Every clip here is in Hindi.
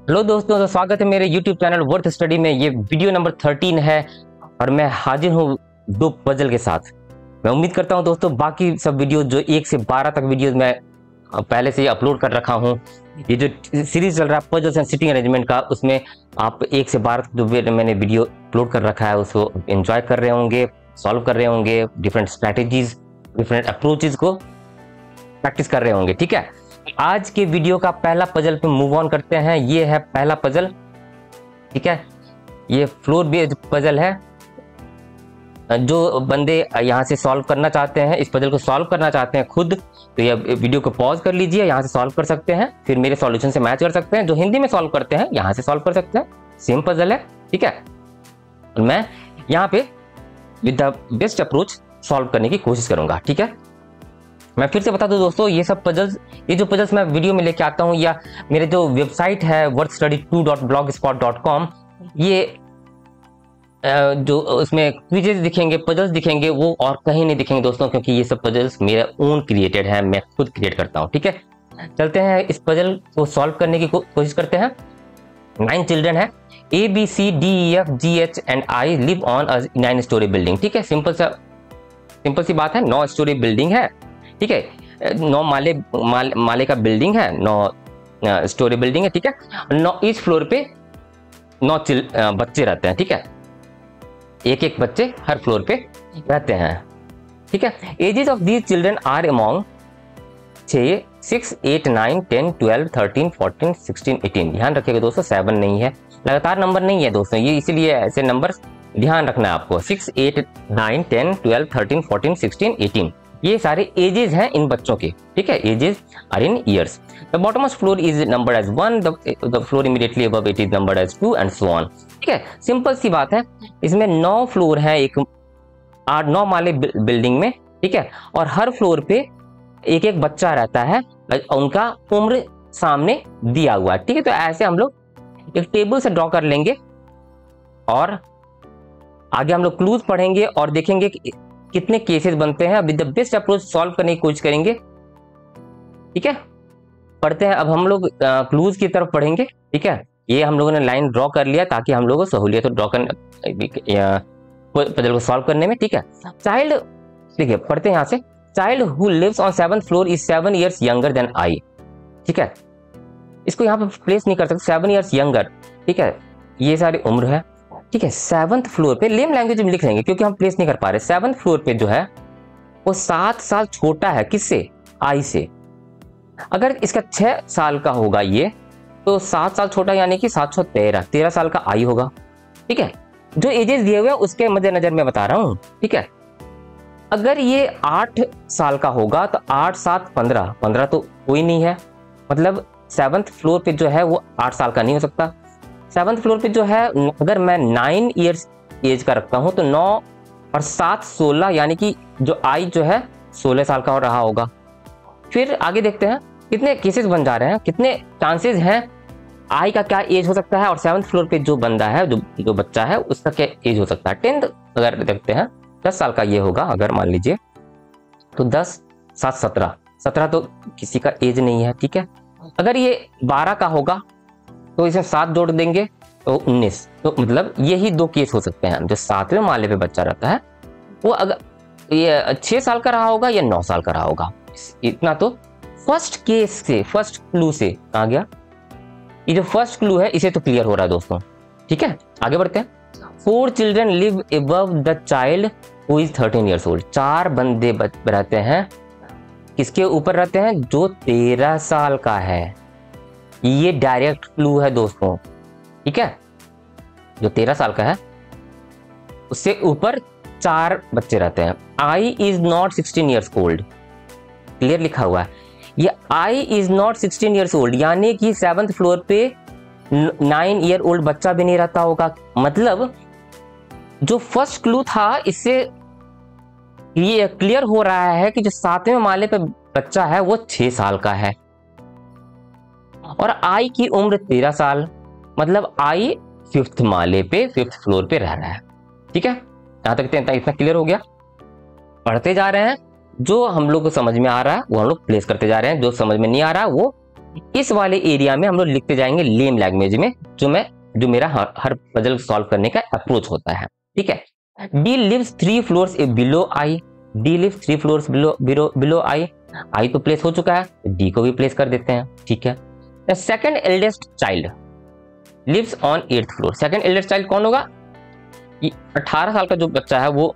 हेलो दोस्तों, तो स्वागत है मेरे YouTube चैनल वर्थ स्टडी में। ये वीडियो नंबर 13 है और मैं हाजिर हूँ दो पजल के साथ। मैं उम्मीद करता हूँ दोस्तों बाकी सब वीडियो जो 1 से 12 तक वीडियोस मैं पहले से ही अपलोड कर रखा हूँ। ये जो सीरीज चल रहा है पजल्स एंड सिटिंग अरेंजमेंट का, उसमें आप 1 से 12 तक जो मैंने वीडियो अपलोड कर रखा है उसको एंजॉय कर रहे होंगे, सॉल्व कर रहे होंगे, डिफरेंट स्ट्रैटेजीज, डिफरेंट अप्रोचेज को प्रैक्टिस कर रहे होंगे। ठीक है, आज के वीडियो का पहला पजल पे मूव ऑन करते हैं। ये है पहला पजल। ठीक है, ये फ्लोर बेस्ड पजल है। जो बंदे यहाँ से सॉल्व करना चाहते हैं, इस पजल को सॉल्व करना चाहते हैं खुद, तो ये वीडियो को पॉज कर लीजिए, यहाँ से सॉल्व कर सकते हैं, फिर मेरे सॉल्यूशन से मैच कर सकते हैं। जो हिंदी में सॉल्व करते हैं यहाँ से सॉल्व कर सकते हैं, सेम पजल है। ठीक है, मैं यहाँ पे with the best approach solve करने की कोशिश करूंगा। ठीक है, मैं फिर से बता दूं दोस्तों, ये सब पजल्स, ये जो पजल्स मैं वीडियो में लेके आता हूँ या मेरे जो वेबसाइट है worthstudy2.blogspot.com, ये जो उसमें क्विजेस दिखेंगे, पजल्स दिखेंगे, वो और कहीं नहीं दिखेंगे दोस्तों, क्योंकि ये सब पजल्स मेरे ओन क्रिएटेड है, मैं खुद क्रिएट करता हूँ। ठीक है, चलते हैं इस पजल को सॉल्व करने की कोशिश करते हैं। 9 चिल्ड्रन है, ABCDEFGH and I live on a 9 story building. ठीक है, सिंपल सी बात है, 9 स्टोरी बिल्डिंग है। ठीक है, 9 माले का बिल्डिंग है, 9 स्टोरी बिल्डिंग है। ठीक है, 9 इस फ्लोर पे 9 बच्चे रहते हैं। ठीक है, एक बच्चे हर फ्लोर पे रहते हैं। ठीक है, ages of these children are among 6, 6, 8, 9, 10, 12, 13, 14, 16, 18। ध्यान रखिएगा दोस्तों, 7 नहीं है, लगातार नंबर नहीं है दोस्तों, ये इसीलिए ऐसे नंबर ध्यान रखना है आपको। 6, 8, 9, 10, 12, 13, 14, 16, 18 ये सारे एजेस हैं इन बच्चों के। ठीक है, ages are in years. The bottommost floor is numbered as 1, the floor immediately above it is numbered as 2 and so on. ठीक है, सिंपल सी बात है, इसमें 9 फ्लोर है, एक 9 माले बिल्डिंग में। ठीक है, और हर फ्लोर पे एक बच्चा रहता है, उनका उम्र सामने दिया हुआ है। ठीक है, तो ऐसे हम लोग एक टेबल से ड्रॉ कर लेंगे और आगे हम लोग क्लूज पढ़ेंगे और देखेंगे कि कितने केसेस बनते हैं। With the best approach solve करने की कोशिश करेंगे। ठीक है, पढ़ते हैं अब हम लोग क्लूज की तरफ पढ़ेंगे। ठीक है, ये हम लोगों ने लाइन ड्रॉ कर लिया ताकि हम लोगों को सहूलियत हो ड्रॉ करने पजल को सॉल्व करने में। ठीक है, चाइल्ड, देखिए पढ़ते हैं यहाँ से, child who lives on 7th floor is 7 years younger than I. ठीक है, इसको यहाँ पे प्लेस नहीं कर सकते, 7 years यंगर। ठीक है, ये सारी उम्र है। ठीक है, 7th फ्लोर पे लेम लैंग्वेज में लिख लेंगे क्योंकि हम प्लेस नहीं कर पा रहे। 7th फ्लोर पे जो है वो 7 साल छोटा है, किससे? आई से। अगर इसका 6 साल का होगा ये, तो 7 साल छोटा यानी कि 713 साल का आई होगा। ठीक है, जो एजेस दिए हुए हैं उसके मद्देनजर मैं बता रहा हूँ। ठीक है, अगर ये 8 साल का होगा तो 8, 7, 15 तो कोई नहीं है, मतलब 7th फ्लोर पे जो है वो 8 साल का नहीं हो सकता। 7th फ्लोर पे जो है, अगर मैं 9 years एज का रखता हूं तो 9 और 7, 16 यानी कि जो आई जो है 16 साल का हो रहा होगा। फिर आगे देखते हैं कितने केसेस बन जा रहे हैं, कितने चांसेस हैं, आई का क्या एज हो सकता है और 7th फ्लोर पे जो बंदा है, जो बच्चा है, उसका क्या एज हो सकता है। 10th अगर देखते हैं 10 साल का ये होगा, अगर मान लीजिए, तो 10, 7, 17 तो किसी का एज नहीं है। ठीक है, अगर ये 12 का होगा तो इसमें 7 जोड़ देंगे तो 19, तो मतलब यही 2 केस हो सकते हैं। जो 7वें माले पे बच्चा रहता है वो अगर ये 6 साल का रहा होगा या 9 साल का रहा होगा। इतना तो फर्स्ट केस से, फर्स्ट क्लू से आ गया। ये जो फर्स्ट क्लू है इसे तो क्लियर हो रहा है दोस्तों। ठीक है, आगे बढ़ते हैं। 4 children live above the child who is 13 years old। 4 बंदे रहते हैं, किसके ऊपर रहते हैं? जो 13 साल का है। ये डायरेक्ट क्लू है दोस्तों। ठीक है, जो 13 साल का है उससे ऊपर 4 बच्चे रहते हैं। I is not 16 years old, clear लिखा हुआ है। ये I is not 16 years old यानी कि 7th फ्लोर पे 9 year old बच्चा भी नहीं रहता होगा। मतलब जो फर्स्ट क्लू था, इससे ये क्लियर हो रहा है कि जो 7वें माले पे बच्चा है वो 6 साल का है और आई की उम्र 13 साल, मतलब आई 5th माले पे, 5th फ्लोर पे रह रहा है। ठीक है, यहां तक इतना क्लियर हो गया। पढ़ते जा रहे हैं, जो हम लोग को समझ में आ रहा है वो हम लोग प्लेस करते जा रहे हैं, जो समझ में नहीं आ रहा है वो इस वाले एरिया में हम लोग लिखते जाएंगे लेम लैंग्वेज में, जो मेरा हर पजल सॉल्व करने का अप्रोच होता है। ठीक है, D lives 3 floors below I, D lives 3 floors below I, I तो प्लेस हो चुका है, डी को भी प्लेस कर देते हैं। ठीक है, the second eldest child lives on 8th floor. Second eldest child कौन होगा? 18 साल का जो बच्चा है वो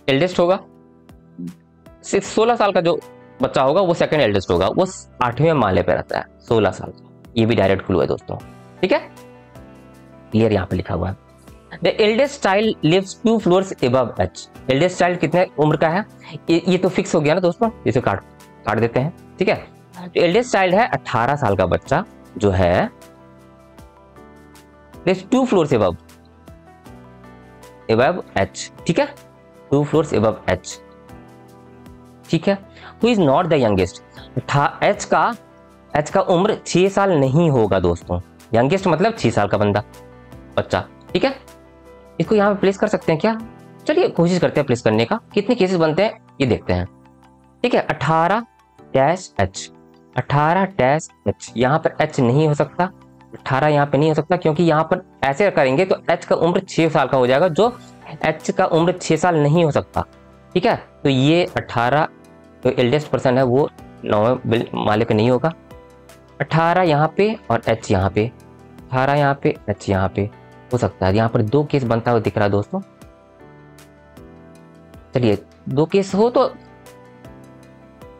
एल्डेस्ट होगा, 16 साल का जो बच्चा होगा वो सेकंड एल्डेस्ट होगा, वो 8वें माले पे रहता है, 16 साल का। ये भी डायरेक्ट क्लू है दोस्तों। ठीक है, क्लियर यहाँ पे लिखा हुआ है। The eldest child lives 2 floors above H. Eldest child कितने उम्र का है? ये तो फिक्स हो गया ना दोस्तों, इसे काट देते हैं। ठीक है, तो एल्डेस्ट चाइल्ड है 18 साल का बच्चा जो है 2 फ्लोर्स अबव एच। ठीक है, 2 फ्लोर्स अबव एच। ठीक है, who is not the youngest. H का उम्र 6 साल नहीं होगा दोस्तों। यंगेस्ट मतलब 6 साल का बच्चा। ठीक है, इसको यहाँ पे प्लेस कर सकते हैं क्या? चलिए कोशिश करते हैं प्लेस करने का। कितने केसेस बनते हैं ये देखते हैं। ठीक है, 18-H, 18-H। यहाँ पर H नहीं हो सकता, 18 यहाँ पे नहीं हो सकता, क्योंकि यहाँ पर ऐसे करेंगे तो H का उम्र 6 साल का हो जाएगा, जो H का उम्र 6 साल नहीं हो सकता। ठीक है, तो ये 18 जो एल्डेस्ट पर्सन है वो 9वें माले पे नहीं होगा। 18 यहाँ पे और H यहाँ पे, 18 यहाँ पे, H यहाँ पे हो सकता है। यहाँ पर 2 केस बनता हुआ दिख रहा है दोस्तों। चलिए 2 केस हो तो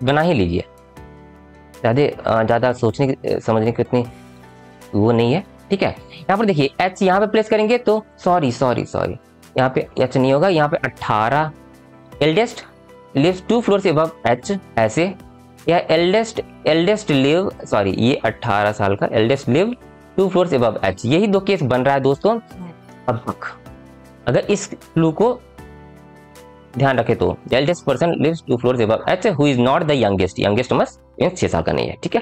बना ही लीजिए, ज़्यादा सोचने समझने की उतनी वो नहीं है। ठीक है, यहाँ पर देखिए H यहाँ पे प्लेस करेंगे तो सॉरी यहाँ पे H नहीं होगा। यहाँ पे 18 eldest lives 2 floors above H ऐसे, या एल्डेस्ट लिव सॉरी ये 18 साल का eldest live 2 floors above H। यही 2 केस बन रहा है दोस्तों। अब अगर इस क्लू को ध्यान रखे तो eldest person lives 2 floors above H who is not the youngest. Youngest must 6 साल का नहीं है। ठीक है,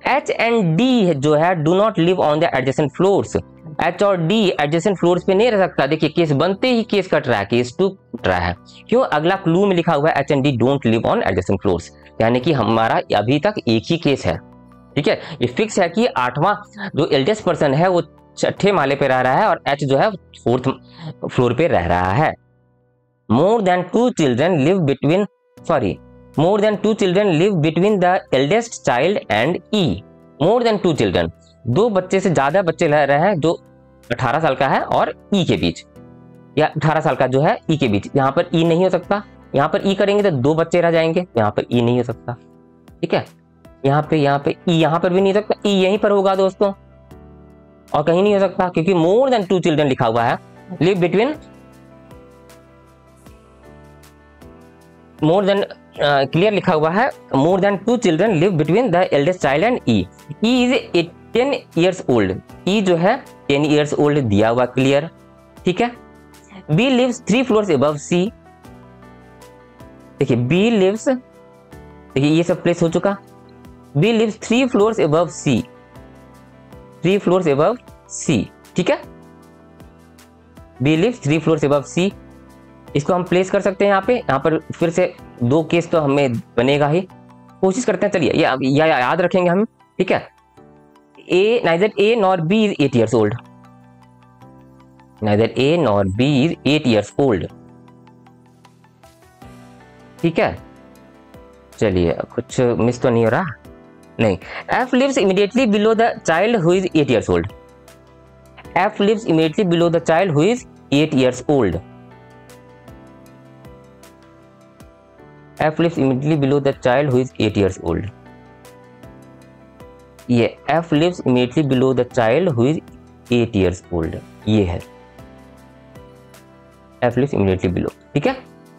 H एंड D जो है do not live on the adjacent floors. H और D एडजेसेंट फ्लोर्स पे नहीं रह सकता। देखिए केस बनते ही केस कट रहा है, केस 2 कट रहा है। क्यों? अगला क्लू में लिखा हुआ है H and D don't live on adjacent floors, यानी कि हमारा अभी तक एक ही केस है। ठीक है, ये फिक्स है कि 8वां जो एल्डेस्ट पर्सन है वो 6ठे माले पे रह रहा है और H जो है 4th फ्लोर पे रह रहा है। More than 2 children live between the eldest child and E। More than 2 children, 2 बच्चे से ज्यादा बच्चे रह रहे हैं जो 18 साल का है और E के बीच, या 18 साल का जो है E के बीच। यहाँ पर E नहीं हो सकता, यहाँ पर E करेंगे तो 2 बच्चे रह जाएंगे, यहाँ पर E नहीं हो सकता। ठीक है, यहाँ पे E यहाँ पर भी नहीं हो सकता, E यहीं पर होगा दोस्तों और कहीं नहीं हो सकता, क्योंकि मोर देन 2 चिल्ड्रन लिखा हुआ है। Live between more than clear लिखा हुआ है, more than 2 children live between the eldest child and E। E is 10 years old. E जो है 10 ईयर्स ओल्ड दिया हुआ क्लियर। ठीक है, B lives 3 floors above C। देखिए B लिव्स, देखिए ये सब प्लेस हो चुका। B lives 3 floors above C, 3 floors above C। ठीक है, B lives 3 floors above C। इसको हम प्लेस कर सकते हैं यहाँ पर फिर से 2 केस तो हमें बनेगा ही। कोशिश करते हैं, चलिए ये याद रखेंगे हम। ठीक है, neither A nor B is 8 years old। neither A nor B is 8 years old। ठीक है, चलिए कुछ मिस तो नहीं हो रहा। नहीं, F lives immediately below the child who is 8 years old। F lives immediately below the child who is 8 years old। F lives immediately below the child who is 8 years old। ये F lives immediately below the child who is 8 years old, ये है F lives immediately below। ठीक है,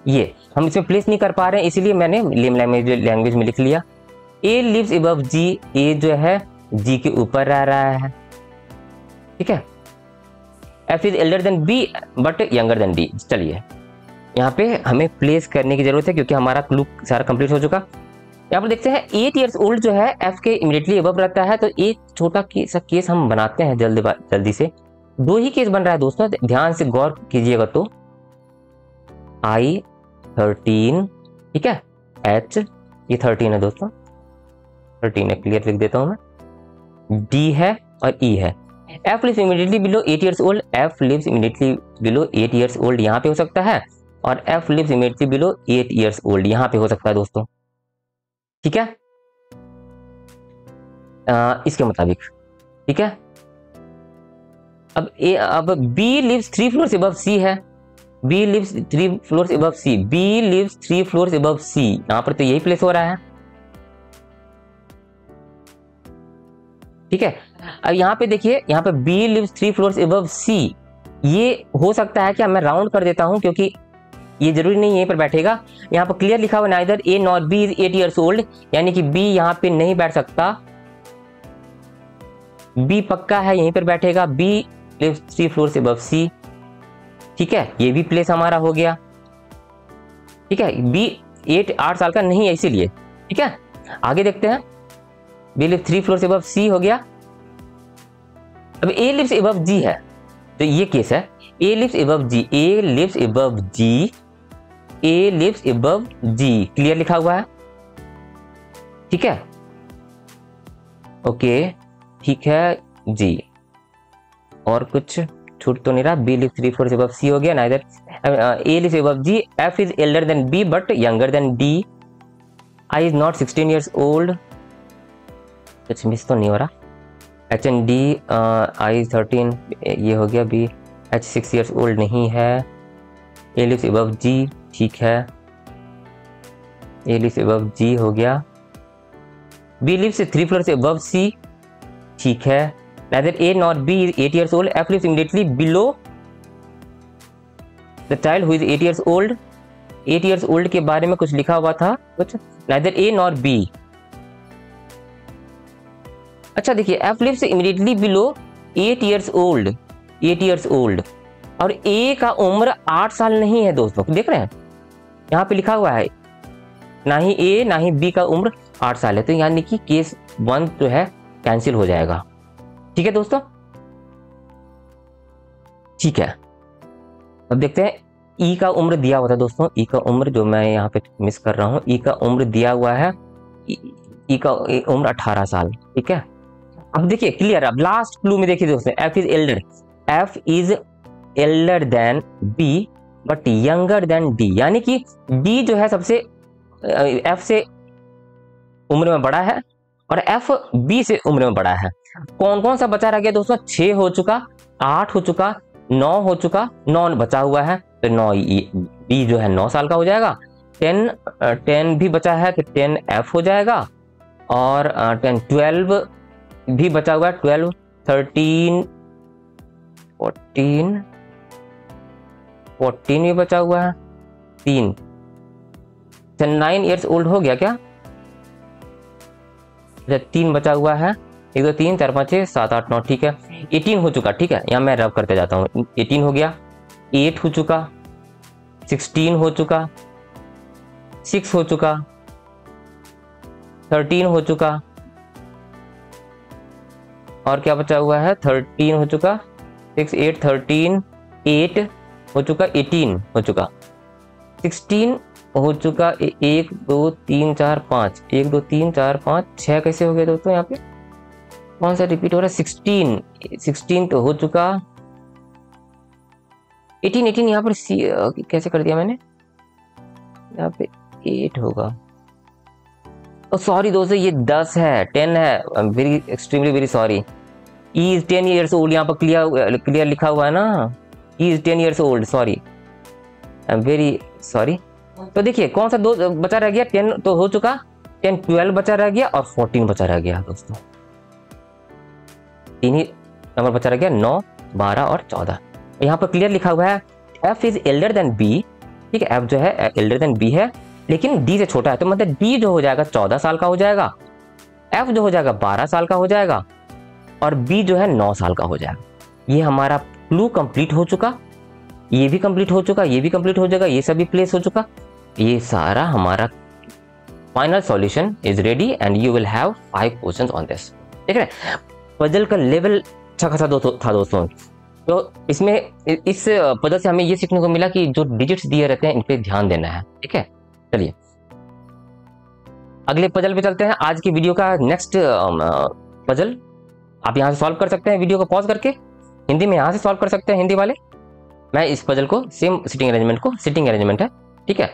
ये हम इसमें प्लेस नहीं कर पा रहे हैं, इसीलिए मैंने लेम लैंग्वेज में लिख लिया। A lives above G। A जो है G के ऊपर रह रहा है। ठीक है, F is elder than B but younger than D। चलिए यहाँ पे हमें प्लेस करने की जरूरत है क्योंकि हमारा क्लू सारा कंप्लीट हो चुका। यहाँ पर देखते हैं 8 ईयर्स ओल्ड जो है F के इमीडिएटली अबव रहता है, तो एक छोटा केस हम बनाते हैं जल्दी से। 2 ही केस बन रहा है दोस्तों, ध्यान से गौर कीजिएगा तो I13। ठीक है, H ये 13 है दोस्तों। 13 है, क्लियर लिख देता हूं मैं। डी है और ई है। F lives immediately below 8 years old, F lives immediately below 8 years old यहाँ पे हो सकता है, और F lives immediately below 8 years old यहाँ पे हो सकता है दोस्तों, ठीक है, इसके मुताबिक, ठीक है। अब बी लिव्स 3 फ्लोर्स अबव सी है, बी लिव्स 3 फ्लोर्स अबव सी, बी लिव्स 3 फ्लोर्स अबव सी, यहां पर तो यही प्लेस हो रहा है, ठीक है। अब यहाँ पे देखिए, यहाँ पे बी लिव्स 3 फ्लोर्स अबव सी, ये हो सकता है क्या, मैं राउंड कर देता हूं क्योंकि ये जरूरी नहीं यहीं पर बैठेगा। यहाँ पर क्लियर लिखा हुआ neither A not be is 8 years old, यानी कि बी यहाँ पे नहीं बैठ सकता, बी पक्का है यहीं पर बैठेगा, बी लिव्स 3 फ्लोर्स अबव सी, ठीक है, ये भी प्लेस हमारा हो गया, ठीक है। बी 8 साल का नहीं है इसीलिए, ठीक है। आगे देखते हैं, B lives 3 floors above C हो गया। अब ए लिव्स अबव जी है, तो ये केस है, ए लिव्स अबव जी, ए लिव्स अबव जी, ए लिव्स अबव जी, क्लियर लिखा हुआ है, ठीक है, ओके, ठीक है जी। और कुछ छूट तो नहीं रहा, B lives 3 floors above C हो गया, neither A lives above G, F is elder than B but younger than D, I is not 16 years old, कुछ मिस तो नहीं हो रहा, एच एंड डी, आई 13, ये हो गया, बी एच 6 ईयर्स ओल्ड नहीं है, ए लिव्स अबव जी, ठीक है, ए लिव्स अबव जी हो गया, बी लिव्स 3 फ्लोर्स अबव सी, ठीक है, neither A nor B is 8 years old, F lives immediately below the child who is 8 years old, 8 years old के बारे में कुछ लिखा हुआ था, कुछ neither A nor B। अच्छा देखिए, F lives immediately below 8 years old, 8 years old, और A का उम्र 8 साल नहीं है दोस्तों, देख रहे हैं यहाँ पे लिखा हुआ है, ना ही A ना ही B का उम्र 8 साल है, तो यानी कि केस 1 जो है कैंसिल हो जाएगा, ठीक है दोस्तों, ठीक है। अब देखते हैं, ई का उम्र दिया हुआ था दोस्तों, ई का उम्र जो मैं यहाँ पे मिस कर रहा हूँ, ई का उम्र दिया हुआ है, ई का उम्र 18 साल, ठीक है। अब देखिए क्लियर, अब लास्ट क्लू में देखिए दोस्तों, F is elder, F is elder than B but younger than D, यानी कि डी जो है सबसे एफ से उम्र में बड़ा है और एफ बी से उम्र में बड़ा है। कौन कौन सा बचा रह गया दोस्तों, 6 हो चुका, 8 हो चुका, 9 हो चुका, 9 बचा हुआ है, तो 9 बी जो है 9 साल का हो जाएगा, 10 भी बचा है तो 10 एफ हो जाएगा, और 12 भी बचा हुआ है, 12, 13, 14 भी बचा हुआ है, 3, 9 ईयर्स ओल्ड हो गया क्या, 3 बचा हुआ है, 1 2 3 4 5 6 7 8 9, ठीक है, 18 हो चुका, ठीक है, यहाँ मैं रब करते जाता हूँ, 18 हो गया, 8 हो चुका, 16 हो चुका, 6 हो चुका, 13 हो चुका, और क्या बचा हुआ है, 13 हो चुका, 6 8 13, 8 हो चुका, 18 हो चुका, 16 हो चुका, 1 2 3 4 5, 1 2 3 4 5 6 कैसे हो गए दोस्तों, यहाँ पे कौन सा रिपीट हो रहा है, 16 तो हो चुका, 18 यहाँ पर कैसे कर दिया मैंने, यहाँ पे 8 होगा, सॉरी दोस्तों ये 10 है, 10 है, very extremely very sorry, E is 10 years old, यहाँ पर क्लियर लिखा हुआ है ना, E is 10 years old, sorry, I am very sorry. तो देखिए कौन सा दो बचा रह गया, 10 तो हो चुका, 10 12 बचा रह गया और 14 बचा रह गया दोस्तों, 3 ही नंबर बचा रह गया, 9 12 और 14। यहाँ पर क्लियर लिखा हुआ है F is elder than B, ठीक है, एफ जो है एल्डर देन बी है लेकिन डी से छोटा है, तो मतलब डी जो हो जाएगा 14 साल का हो जाएगा, एफ जो हो जाएगा 12 साल का हो जाएगा और बी जो है 9 साल का हो जाएगा। ये हमारा क्लू कंप्लीट हो चुका, ये भी कंप्लीट हो चुका, ये भी कंप्लीट हो जाएगा, ये सभी प्लेस हो चुका, ये सारा हमारा final solution is ready and you will have 5 questions on this. ठीक है, पजल का लेवल अच्छा खासा था दोस्तों। तो इसमें इस पजल से हमें ये सीखने को मिला कि जो डिजिट्स दिए रहते हैं इन पे ध्यान देना है। ठीक है, चलिए अगले पजल पे चलते हैं। आज की वीडियो का नेक्स्ट पजल आप यहाँ से सॉल्व कर सकते हैं, वीडियो को पॉज करके हिंदी में यहाँ से सॉल्व कर सकते हैं हिंदी वाले। मैं इस पजल को सेम सिटिंग अरेंजमेंट है, ठीक है,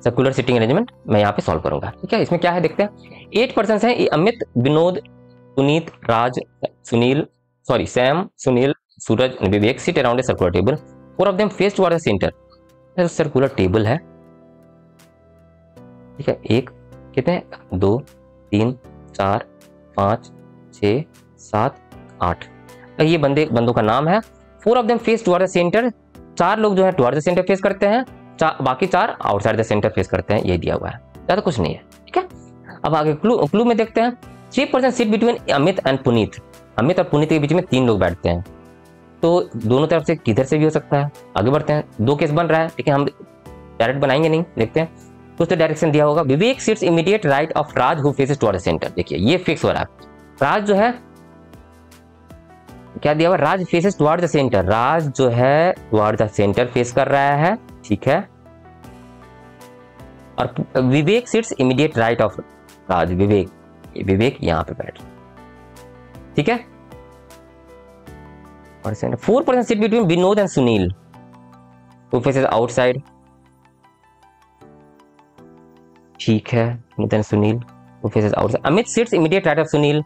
सर्कुलर सिटिंग अरेंजमेंट मैं यहाँ पे सॉल्व करूंगा, ठीक है। इसमें क्या है देखते हैं। 8 पर्सन हैं, Amit, Vinod, Puneet, Raj, Sam, Sunil, Suraj, Vivek sit around a circular table. 4 of them face toward the centre. Circular table है, ठीक है। एक कितने, 2 3 4 5 6 7 8, ये बंदों का नाम है। 4 of them face toward the centre, 4 लोग जो है टुवर्ड द सेंटर फेस करते हैं, बाकी 4 आउटसाइड द सेंटर फेस करते हैं, ये दिया हुआ है, ज्यादा कुछ नहीं है, ठीक है। अब आगे क्लू में देखते हैं। 3 person sit between Amit and Puneet. Amit और पुनीत के बीच में 3 लोग बैठते हैं, तो दोनों तरफ से किधर से भी हो सकता है। आगे बढ़ते हैं, 2 केस बन रहा है, लेकिन हम डायरेक्ट बनाएंगे नहीं, देखते हैं कुछ तो डायरेक्शन दिया होगा। Vivek sits immediate right of Raj who faces toward the centre. देखिए ये फिक्स हो रहा है, राज जो है क्या दिया हुआ, राज फेसेस टुवर्ड द सेंटर, राज जो है टुवर्ड द सेंटर फेस कर रहा है, ठीक है। और विवेक sits immediate right of Raj, विवेक यहां पे बैठ, ठीक है। और 4 person sit between Vinod and Sunil who faces outside, ठीक है, Vinod and Sunil who faces outside. Amit sits immediate right of Sunil,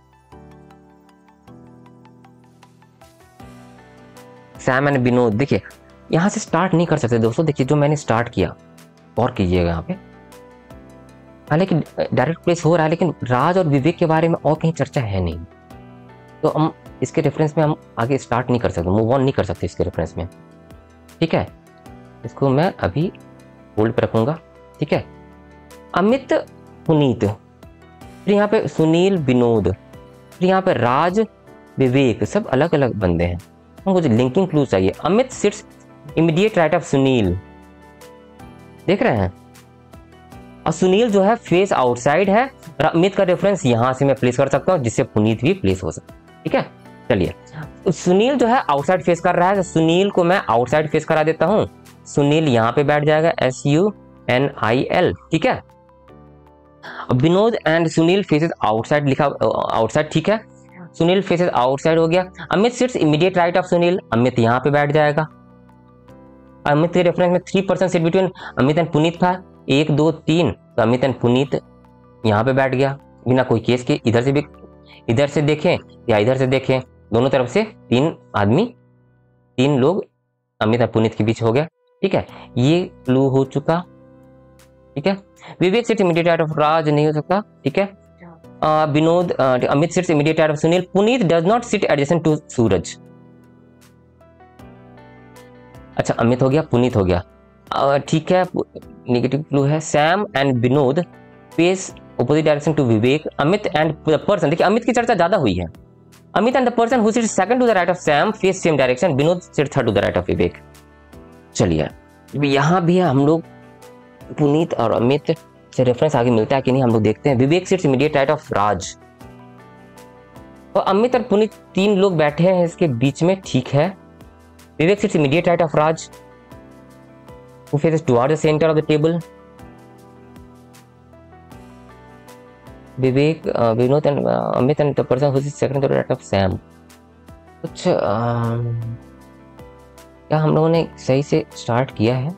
Sam and Vinod. देखिए यहां से स्टार्ट नहीं कर सकते दोस्तों, देखिए जो मैंने स्टार्ट किया और कीजिएगा यहाँ पे, हालांकि डायरेक्ट प्लेस हो रहा है, लेकिन राज और विवेक के बारे में और कहीं चर्चा है नहीं, तो हम इसके रेफरेंस में हम आगे स्टार्ट नहीं कर सकते, मूव ऑन नहीं कर सकते इसके रेफरेंस में, ठीक है। इसको मैं अभी होल्ड पे रखूंगा, ठीक है। अमित, पुनीत, फिर यहाँ पे सुनील, विनोद, फिर यहाँ पे राज, विवेक, सब अलग अलग बंदे हैं, हमको लिंकिंग क्लू चाहिए। Amit sits immediate right of Sunil, देख रहे हैं, और सुनील जो है फेस आउटसाइड है, और अमित का रेफरेंस यहां से मैं प्लेस कर सकता हूं, जिससे पुनीत भी प्लेस हो सकता है, ठीक है। चलिए, सुनील जो है आउटसाइड फेस कर रहा है, तो सुनील को मैं आउटसाइड फेस करा देता हूं, सुनील यहां पे बैठ जाएगा, SUNIL, ठीक है। Vinod and Sunil faces outside, लिखा आउटसाइड, ठीक है, सुनील फेसेस आउटसाइड हो गया। Amit sits immediate right of Sunil, Amit यहां पे बैठ जाएगा। अमित के रेफरेंस में 3 person sit between Amit and Puneet था, 1 2 3, तो अमित एंड पुनीत यहाँ पे बैठ गया बिना कोई केस के। इधर से भी, इधर से देखें या इधर से देखें, दोनों तरफ से 3 आदमी, 3 लोग अमित और पुनीत के बीच हो गया, ठीक है। ये क्लू हो चुका, ठीक है। Vivek sits immediate right of Raj नहीं हो सकता, ठीक है। Vinod, Amit sits immediate right of Sunil, Puneet does not sit adjacent to Suraj. अच्छा, अमित हो गया, पुनीत हो गया, ठीक है। नेगेटिव क्लू है, Sam and Vinod face opposite direction to Vivek. Amit and the person, देखिए अमित की चर्चा ज्यादा हुई है। Amit and the person who sits second to the right of Sam face same direction, Vinod sits third to the right of Vivek. चलिए, यहाँ भी हम लोग पुनीत और अमित से रेफरेंस आगे मिलता है कि नहीं हम लोग देखते हैं। विवेक सिट्स इमीडिएट राइट ऑफ राज, और अमित और पुनीत 3 लोग बैठे हैं इसके बीच में, ठीक है। Vivek sits immediate right of Raj who faces toward the center of the table. Vivek, Vinod and Amit and the person who is second to the right of Sam. कुछ क्या हम लोगों ने सही से स्टार्ट किया है।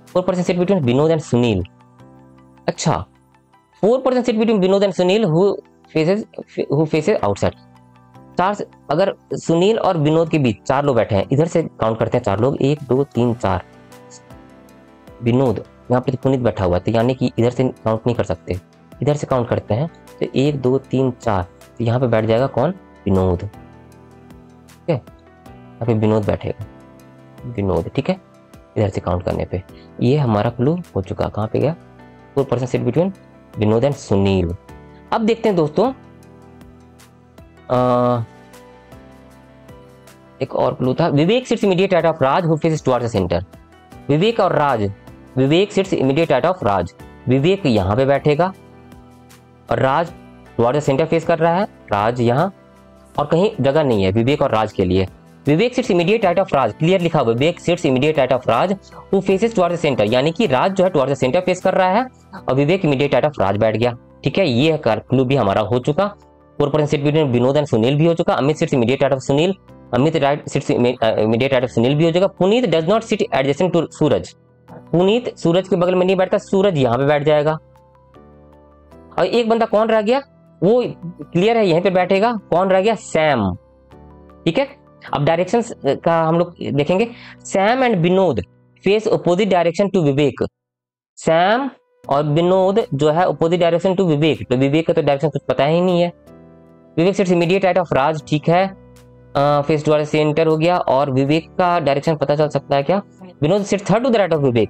4 person sit between Vinod and Sunil. अच्छा, 4 person sit between Vinod and Sunil who faces outside. 4, अगर सुनील और विनोद के बीच 4 लोग बैठे हैं, इधर से काउंट करते हैं 4 लोग, 1 2 3 4। विनोद यहाँ पे तो पुनीत बैठा हुआ है, तो यानी कि इधर से काउंट नहीं कर सकते, इधर से काउंट करते हैं, तो 1 2 3 4, तो यहाँ पे बैठ जाएगा कौन, विनोद, ठीक है। यहाँ पे विनोद बैठेगा, विनोद, ठीक है, इधर से काउंट करने पे। ये हमारा क्लू हो चुका, कहाँ पे गया, 4 person sit between Vinod and Sunil. अब देखते हैं दोस्तों, एक और क्लू था। Vivek sits immediate right of Raj who faces towards the centre. Vivek और Raj, Vivek sits immediate right of Raj, Vivek यहाँ पे बैठेगा और Raj towards the centre face कर रहा है, राज यहाँ, और कहीं जगह नहीं है विवेक और राज के लिए। Vivek sits immediate right of Raj, clear लिखा हुआ, Vivek sits immediate right of Raj who faces towards the centre, यानी कि राज जो है टुवर्ड्स द सेंटर फेस कर रहा है और विवेक इमीडिएट राइट ऑफ राज बैठ गया, ठीक है, ये क्लू भी हमारा हो चुका। 4% seat between Vinod and Sunil भी हो चुका। Amit sits immediate right of Sunil, Amit right sits immediate right of Sunil भी हो चुका। Puneet does not sit adjacent to Suraj, Puneet Suraj के बगल में नहीं बैठता, सूरज यहाँ पे बैठ जाएगा। और एक बंदा कौन रह गया, वो क्लियर है, यहीं पे बैठेगा। कौन रह गया, सैम। ठीक है, अब डायरेक्शंस का हम लोग देखेंगे। Sam and Vinod face opposite direction to Vivek. Sam और विनोद जो है अपोजिट डायरेक्शन टू विवेक, तो विवेक का तो डायरेक्शन कुछ पता ही नहीं है। Vivek sits immediate right of राज, ठीक है, फेस टुवर्ड्स सेंटर हो गया। और विवेक का डायरेक्शन पता चल सकता है क्या, Vinod sits third to the right of Vivek,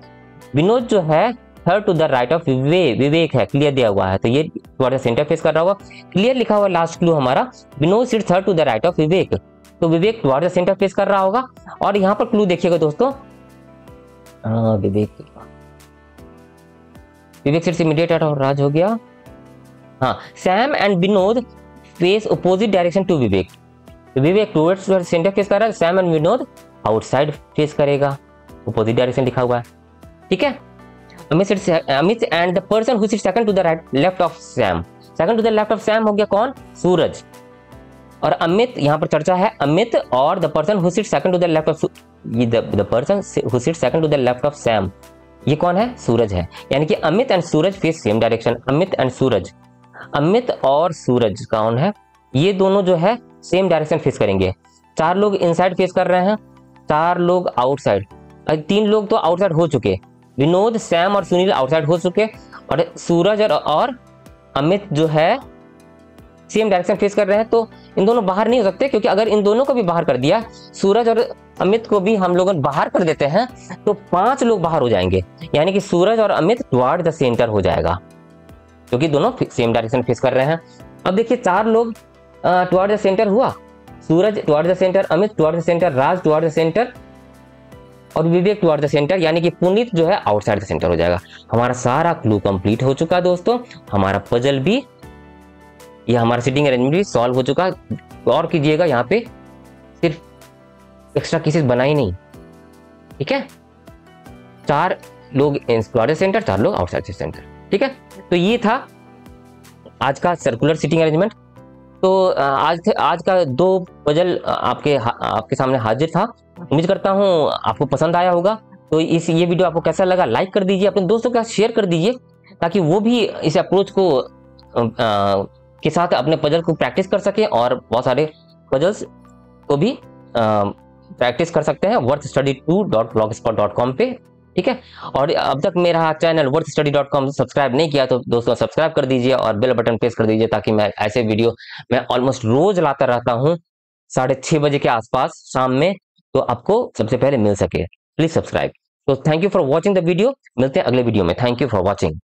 Vinod जो है third to the right of Vivek है, क्लियर दिया हुआ है, तो ये टुवर्ड्स द सेंटर फेस कर रहा होगा। क्लियर लिखा हुआ लास्ट क्लू हमारा, Vinod sits third to the right of Vivek, तो Vivek towards the centre face कर रहा होगा। और यहाँ पर क्लू देखिएगा दोस्तों, Vivek sits immediate right of Raj हो गया। हाँ, Sam and Vinod face opposite direction to Vivek, Vivek towards centre face कर रहा है, Sam and Vinod outside face करेगा, अपोजिट डायरेक्शन लिखा हुआ है। ठीक है, Amit and the person who sits second to the right left of Sam, second to the left of Sam हो गया कौन, सूरज। और अमित, यहाँ पर चर्चा है अमित और the person who sits second to the left of, the person who sits second to the left of Sam, ये कौन है, सूरज है। यानी कि Amit and Suraj face same direction, Amit and Suraj, Amit और सूरज कौन है, ये दोनों जो है सेम डायरेक्शन फेस करेंगे। 4 लोग इनसाइड फेस कर रहे हैं, 4 लोग आउटसाइड, 3 लोग तो आउटसाइड हो चुके, विनोद, सैम और सुनील आउटसाइड हो चुके, और सूरज और अमित जो है सेम डायरेक्शन फेस कर रहे हैं। तो इन दोनों बाहर नहीं हो सकते, क्योंकि अगर इन दोनों को भी बाहर कर दिया, सूरज और अमित को भी हम लोग बाहर कर देते हैं, तो 5 लोग बाहर हो जाएंगे, यानी कि सूरज और अमित टुवर्ड द सेंटर हो जाएगा, क्योंकि दोनों सेम डायरेक्शन फेस कर रहे हैं। अब देखिए 4 लोग टुवर्ड द सेंटर हुआ, Suraj toward the centre, Amit toward the centre, Raj toward the centre और विवेक टुवर्ड द सेंटर, यानी कि पुनीत जो है आउटसाइड द सेंटर हो जाएगा। हमारा सारा क्लू कंप्लीट हो चुका है दोस्तों, हमारा पजल भी, ये हमारा सिटिंग अरेंजमेंट भी सॉल्व हो चुका है। और कीजिएगा, यहाँ पे सिर्फ एक्स्ट्रा केसेस बनाई नहीं, ठीक है, 4 लोग टुवर्ड द सेंटर, 4 लोग आउटसाइड द सेंटर। ठीक है, तो ये था आज का सर्कुलर सिटिंग अरेंजमेंट। तो आज का 2 पजल आपके सामने हाजिर था। उम्मीद करता हूँ आपको पसंद आया होगा। तो ये वीडियो आपको कैसा लगा, लाइक कर दीजिए, अपने दोस्तों के साथ शेयर कर दीजिए, ताकि वो भी इस अप्रोच को के साथ अपने पजल को प्रैक्टिस कर सके और बहुत सारे पजल्स को भी प्रैक्टिस कर सकते हैं worthstudy2.blogspot.com पे। ठीक है, और अब तक मेरा चैनल worthstudy.com सब्सक्राइब नहीं किया तो दोस्तों सब्सक्राइब कर दीजिए और बेल बटन प्रेस कर दीजिए, ताकि मैं ऐसे वीडियो मैं ऑलमोस्ट रोज लाता रहता हूँ 6:30 बजे के आसपास शाम में, तो आपको सबसे पहले मिल सके। Please subscribe. तो thank you for watching the video, मिलते हैं अगले वीडियो में। Thank you for watching.